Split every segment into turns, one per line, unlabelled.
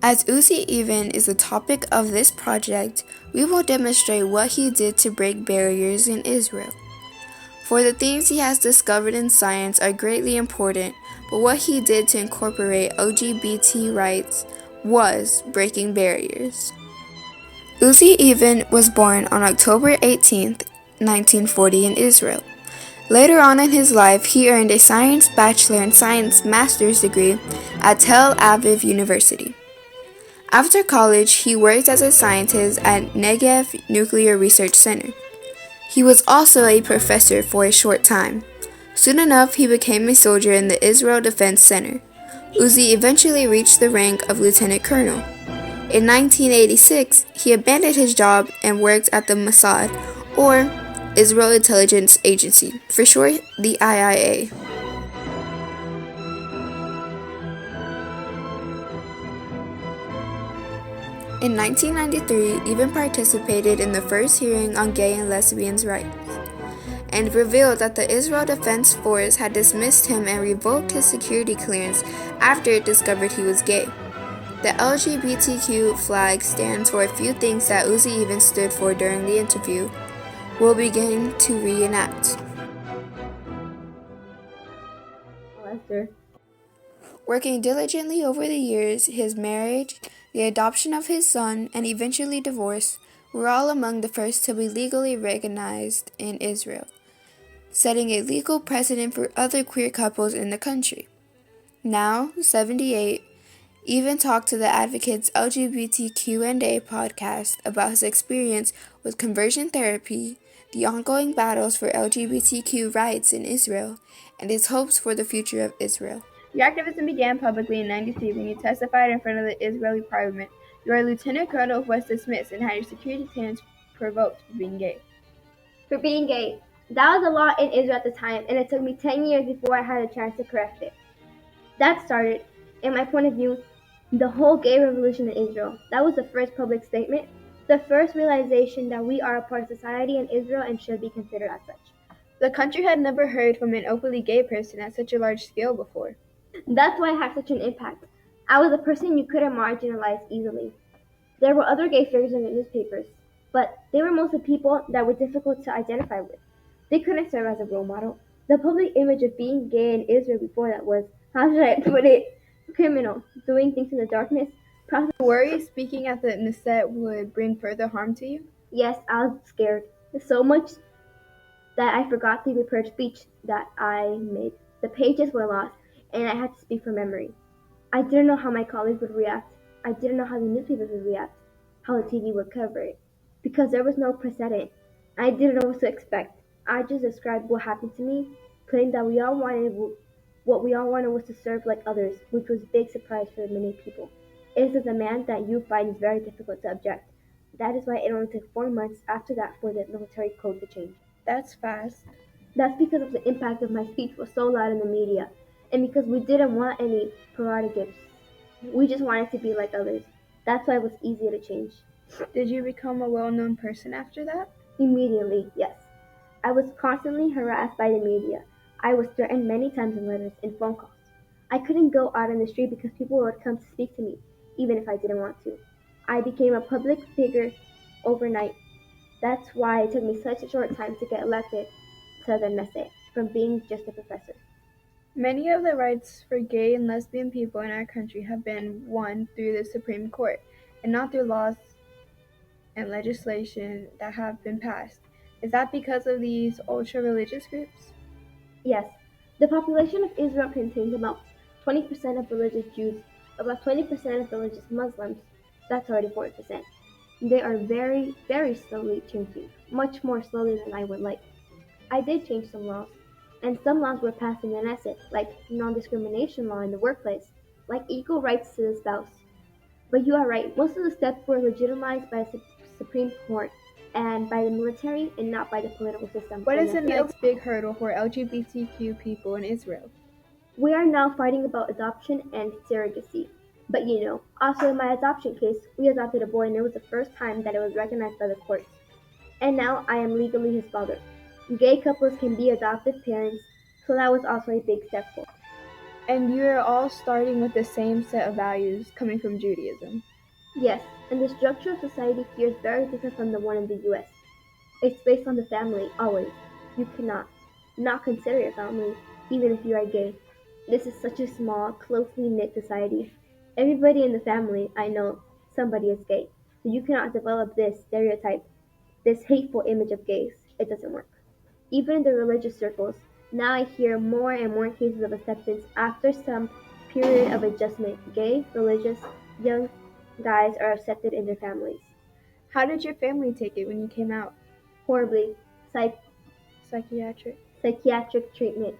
As Uzi Even is the topic of this project, we will demonstrate what he did to break barriers in Israel. For the things he has discovered in science are greatly important, but what he did to incorporate LGBT rights was breaking barriers. Uzi Even was born on October 18, 1940 in Israel. Later on in his life, he earned a Science Bachelor and Science Master's degree at Tel Aviv University. After college, he worked as a scientist at Negev Nuclear Research Center. He was also a professor for a short time. Soon enough, he became a soldier in the Israel Defense Center. Uzi eventually reached the rank of lieutenant colonel. In 1986, he abandoned his job and worked at the Mossad, or Israel Intelligence Agency, for short the IIA. In 1993, Even participated in the first hearing on gay and lesbians' rights, and revealed that the Israel Defense Force had dismissed him and revoked his security clearance after it discovered he was gay. The LGBTQ flag stands for a few things that Uzi Even stood for during the interview. We'll begin to reenact.
Lester.
Working diligently over the years, his marriage, the adoption of his son, and eventually divorce were all among the first to be legally recognized in Israel, setting a legal precedent for other queer couples in the country. Now, 78, Even talked to the Advocates LGBTQ&A podcast about his experience with conversion therapy, the ongoing battles for LGBTQ rights in Israel, and his hopes for the future of Israel.
Your activism began publicly in 93 when you testified in front of the Israeli parliament. Your lieutenant colonel was dismissed and had your security clearance revoked for being gay.
For being gay. That was a law in Israel at the time, and it took me 10 years before I had a chance to correct it. That started, in my point of view, the whole gay revolution in Israel. That was the first public statement, the first realization that we are a part of society in Israel and should be considered as such.
The country had never heard from an openly gay person at such a large scale before.
That's why I had such an impact. I was a person you couldn't marginalize easily. There were other gay figures in the newspapers, but they were mostly people that were difficult to identify with. They couldn't serve as a role model. The public image of being gay in Israel before that was, how should I put it, criminal, doing things in the darkness.
Worry speaking at the Knesset would bring further harm to you?
Yes, I was scared. So much that I forgot the prepared speech that I made. The pages were lost, and I had to speak from memory. I didn't know how my colleagues would react. I didn't know how the newspapers would react, how the TV would cover it, because there was no precedent. I didn't know what to expect. I just described what happened to me, claimed that what we all wanted was to serve like others, which was a big surprise for many people. It is a demand that you find is very difficult to object. That is why it only took 4 months after that for the military code to change.
That's fast.
That's because of the impact of my speech was so loud in the media, and because we didn't want any prerogatives. We just wanted to be like others. That's why it was easy to change.
Did you become a well-known person after that?
Immediately, yes. I was constantly harassed by the media. I was threatened many times in letters and phone calls. I couldn't go out on the street because people would come to speak to me, even if I didn't want to. I became a public figure overnight. That's why it took me such a short time to get elected to the Knesset, from being just a professor.
Many of the rights for gay and lesbian people in our country have been won through the Supreme Court, and not through laws and legislation that have been passed. Is that because of these ultra-religious groups?
Yes, the population of Israel contains about 20% of religious Jews, about 20% of religious Muslims. That's already 40%. They are very, very slowly changing, much more slowly than I would like. I did change some laws, and some laws were passed in the Knesset, like non-discrimination law in the workplace, like equal rights to the spouse. But you are right, most of the steps were legitimized by the Supreme Court and by the military and not by the political system.
What is the next big hurdle for LGBTQ people in Israel?
We are now fighting about adoption and surrogacy. But also in my adoption case, we adopted a boy and it was the first time that it was recognized by the courts. And now I am legally his father. Gay couples can be adoptive parents, so that was also a big step forward.
And you're all starting with the same set of values coming from Judaism.
Yes, and the structure of society here is very different from the one in the US. It's based on the family, always. You cannot not consider your family, even if you are gay. This is such a small, closely knit society. Everybody in the family, I know, somebody is gay. So you cannot develop this stereotype, this hateful image of gays. It doesn't work. Even in the religious circles, now I hear more and more cases of acceptance after some period of adjustment. Gay, religious, young guys are accepted in their families.
How did your family take it when you came out?
Horribly.
Psychiatric.
Psychiatric treatment.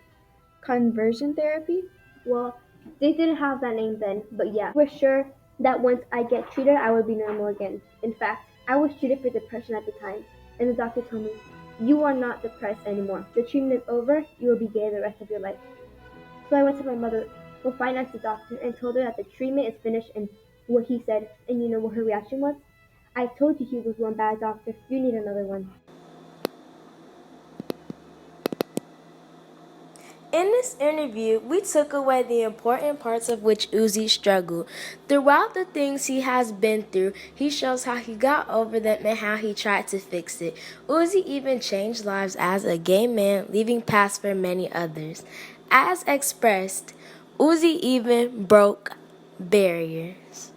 Conversion therapy?
Well, they didn't have that name then, but yeah. We're sure that once I get treated, I will be normal again. In fact, I was treated for depression at the time, and the doctor told me, "You are not depressed anymore. The treatment is over. You will be gay the rest of your life." So I went to my mother, who financed the doctor, and told her that the treatment is finished and what he said. And you know what her reaction was? "I told you he was one bad doctor. You need another one."
In this interview, we took away the important parts of which Uzi struggled. Throughout the things he has been through, he shows how he got over them and how he tried to fix it. Uzi even changed lives as a gay man, leaving paths for many others. As expressed, Uzi even broke barriers.